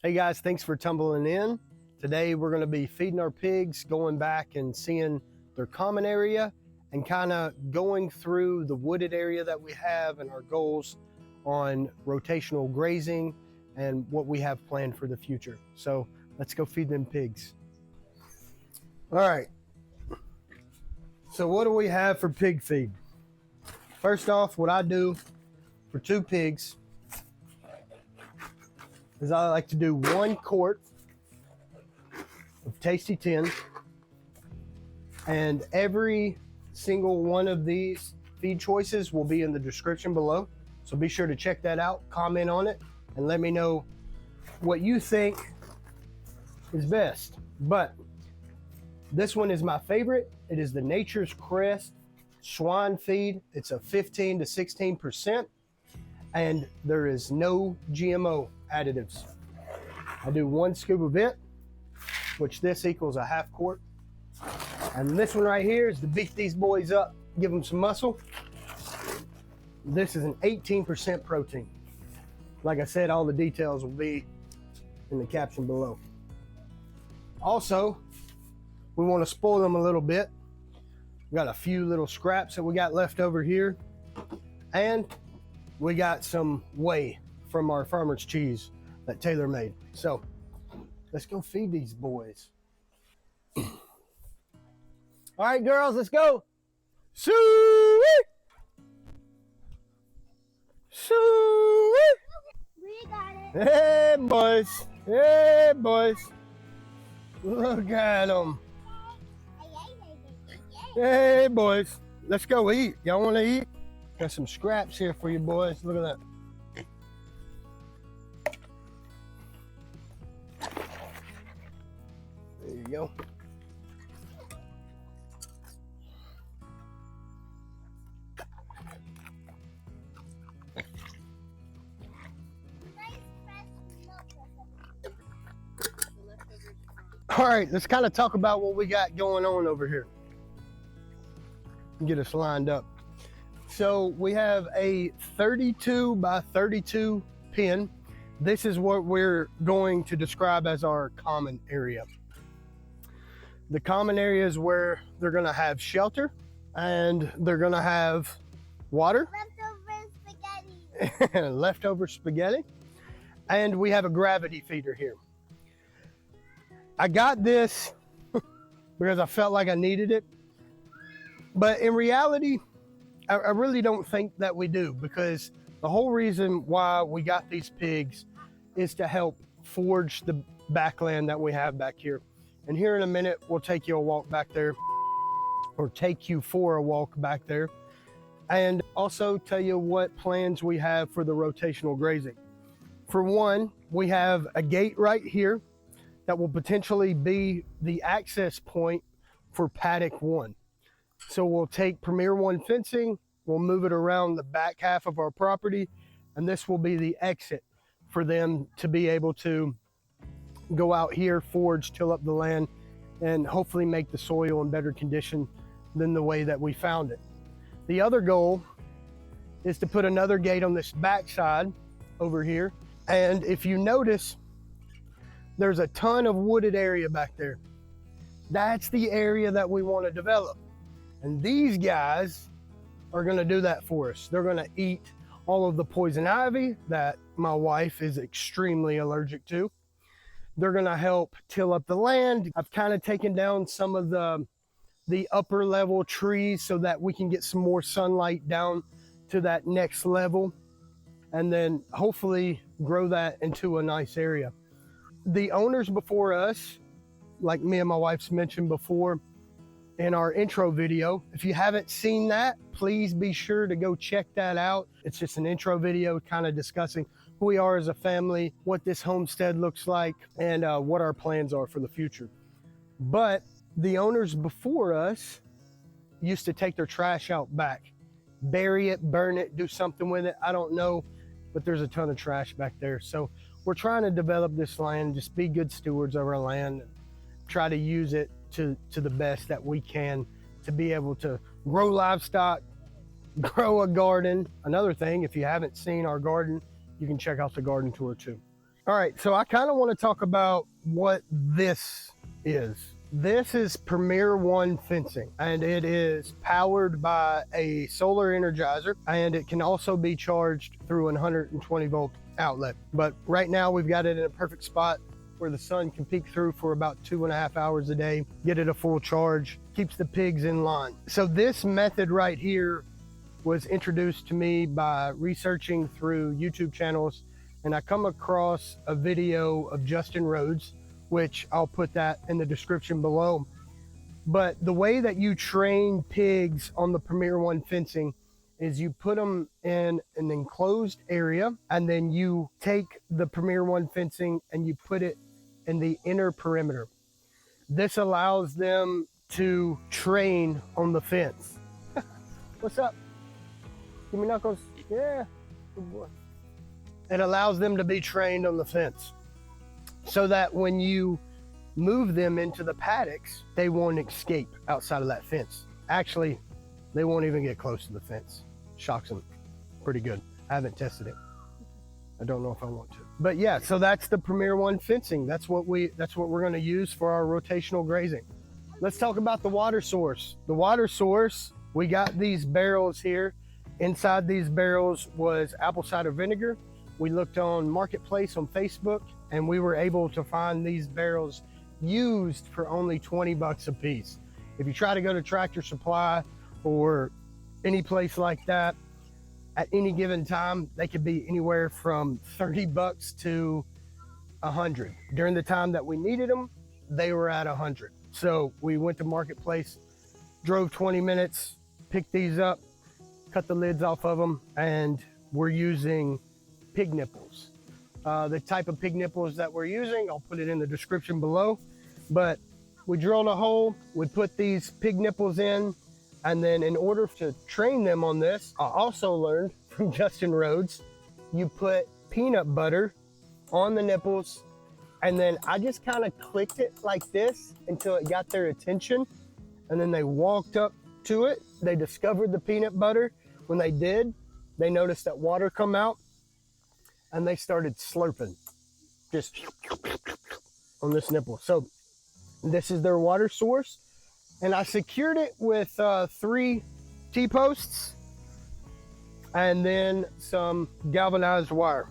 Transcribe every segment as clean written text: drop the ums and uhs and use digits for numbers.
Hey guys, thanks for tumbling in. Today we're going to be feeding our pigs, going back and seeing their common area and kind of going through the wooded area that we have and our goals on rotational grazing and what we have planned for the future. So let's go feed them pigs. All right, so what do we have for pig feed? First off, what I do for 2 pigs is I like to do 1 quart of Tasty 10, and every single one of these feed choices will be in the description below, so be sure to check that out, comment on it, and let me know what you think is best. But this one is my favorite. It is the Nature's Crest swine feed. It's a 15 to 16%, and there is no GMO additives. I do 1 scoop of it, which this equals a 1/2 quart. And this one right here is to beef these boys up, give them some muscle. This is an 18% protein. Like I said, all the details will be in the caption below. Also, we want to spoil them a little bit. We got a few little scraps that we got left over here, and we got some whey from our farmer's cheese that Taylor made. So let's go feed these boys. All right, girls, let's go. Sue! Sue! We got it. Hey, boys. Hey, boys. Look at them. Hey, boys. Let's go eat. Y'all want to eat? Got some scraps here for you boys. Look at that. There you go. All right, let's kind of talk about what we got going on over here. Get us lined up. So we have a 32 by 32 pen. This is what we're going to describe as our common area. The common area is where they're gonna have shelter and they're gonna have water. Leftover spaghetti. Leftover spaghetti. And we have a gravity feeder here. I got this because I felt like I needed it. But in reality, I really don't think that we do, because the whole reason why we got these pigs is to help forage the backland that we have back here. And here in a minute, we'll take you a walk back there, or take you for a walk back there, and also tell you what plans we have for the rotational grazing. For one, we have a gate right here that will potentially be the access point for paddock 1. So we'll take Premier 1 fencing, we'll move it around the back half of our property, and this will be the exit for them to be able to go out here, forage, till up the land, and hopefully make the soil in better condition than the way that we found it. The other goal is to put another gate on this back side over here. And if you notice, there's a ton of wooded area back there. That's the area that we want to develop. And these guys are gonna do that for us. They're gonna eat all of the poison ivy that my wife is extremely allergic to. They're gonna help till up the land. I've kind of taken down some of the upper level trees so that we can get some more sunlight down to that next level, and then hopefully grow that into a nice area. The owners before us, like me and my wife's mentioned before in our intro video, if you haven't seen that, please be sure to go check that out. It's just an intro video kind of discussing who we are as a family, what this homestead looks like, and what our plans are for the future. But the owners before us used to take their trash out back, bury it, burn it, do something with it. I don't know, but there's a ton of trash back there. So we're trying to develop this land, just be good stewards of our land, and try to use it to the best that we can to be able to grow livestock, grow a garden. Another thing, if you haven't seen our garden, you can check out the garden tour too. All right, so I kind of want to talk about what this is. This is Premier One fencing, and it is powered by a solar energizer, and it can also be charged through a 120 volt outlet. But right now we've got it in a perfect spot where the sun can peek through for about 2.5 hours a day, get it a full charge, keeps the pigs in line. So this method right here was introduced to me by researching through YouTube channels, and I come across a video of Justin Rhodes, which I'll put that in the description below. But the way that you train pigs on the Premier One fencing is you put them in an enclosed area, and then you take the Premier One fencing and you put it in the inner perimeter. This allows them to train on the fence. What's up? Give me knuckles. Yeah, good boy. It allows them to be trained on the fence so that when you move them into the paddocks, they won't escape outside of that fence. Actually, they won't even get close to the fence. Shocks them pretty good. I haven't tested it. I don't know if I want to. But yeah, so that's the Premier One fencing. That's what we're going to use for our rotational grazing. Let's talk about the water source. The water source, we got these barrels here. Inside these barrels was apple cider vinegar. We looked on Marketplace on Facebook, and we were able to find these barrels used for only 20 bucks a piece. If you try to go to Tractor Supply or any place like that, at any given time, they could be anywhere from 30 bucks to 100. During the time that we needed them, they were at 100. So we went to Marketplace, drove 20 minutes, picked these up, cut the lids off of them, and we're using pig nipples. The type of pig nipples that we're using, I'll put it in the description below. But we drilled a hole, we put these pig nipples in, and then in order to train them on this, I also learned from Justin Rhodes, you put peanut butter on the nipples, and then I just kind of clicked it like this until it got their attention, and then they walked up to it. They discovered the peanut butter. When they did, they noticed that water come out, and they started slurping just on this nipple. So this is their water source, and I secured it with 3 T-posts and then some galvanized wire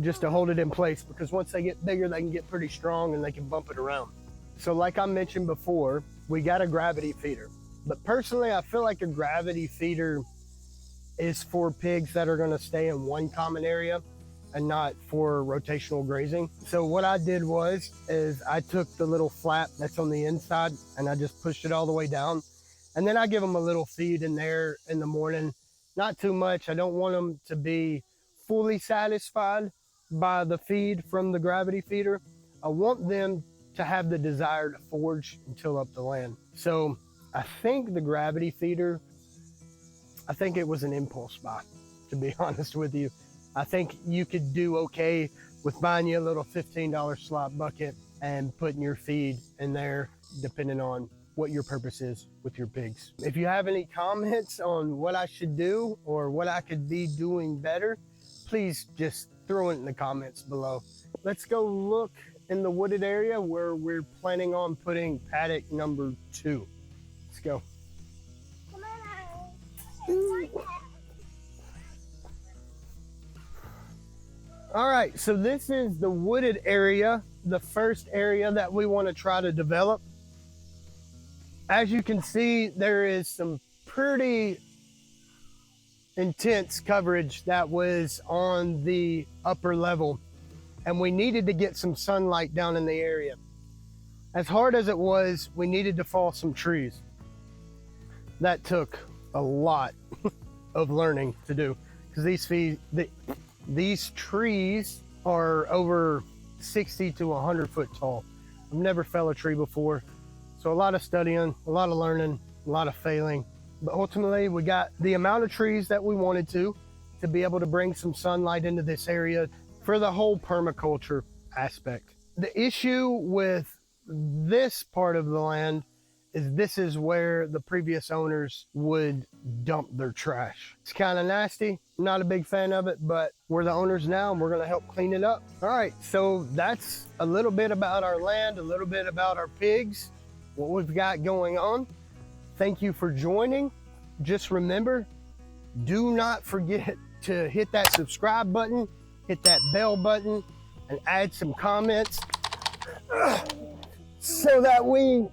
just to hold it in place, because once they get bigger, they can get pretty strong and they can bump it around. So like I mentioned before, we got a gravity feeder, but personally I feel like a gravity feeder is for pigs that are going to stay in one common area and not for rotational grazing. So what I did is I took the little flap that's on the inside and I just pushed it all the way down. And then I give them a little feed in there in the morning. Not too much. I don't want them to be fully satisfied by the feed from the gravity feeder. I want them to have the desire to forage and till up the land. So I think the gravity feeder, I think it was an impulse buy, to be honest with you. I think you could do okay with buying you a little $15 slot bucket and putting your feed in there, depending on what your purpose is with your pigs. If you have any comments on what I should do or what I could be doing better, please just throw it in the comments below. Let's go look in the wooded area where we're planning on putting paddock number 2. Let's go. Come on. All right, so this is the wooded area, the first area that we want to try to develop. As you can see, there is some pretty intense coverage that was on the upper level, and we needed to get some sunlight down in the area. As hard as it was, we needed to fall some trees. That took a lot of learning to do, because these trees are over 60 to 100 foot tall. I've never felled a tree before. So a lot of studying, a lot of learning, a lot of failing. But ultimately we got the amount of trees that we wanted to be able to bring some sunlight into this area for the whole permaculture aspect. The issue with this part of the land is this is where the previous owners would dump their trash. It's kind of nasty. I'm not a big fan of it, but We're the owners now, and we're going to help clean it up. All right, so that's a little bit about our land, a little bit about our pigs, what we've got going on. Thank you for joining. Just remember, do not forget to hit that subscribe button, hit that bell button, and add some comments so that we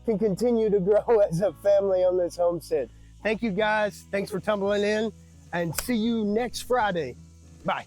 can continue to grow as a family on this homestead. Thank you guys. Thanks for tumbling in, and see you next Friday. Bye.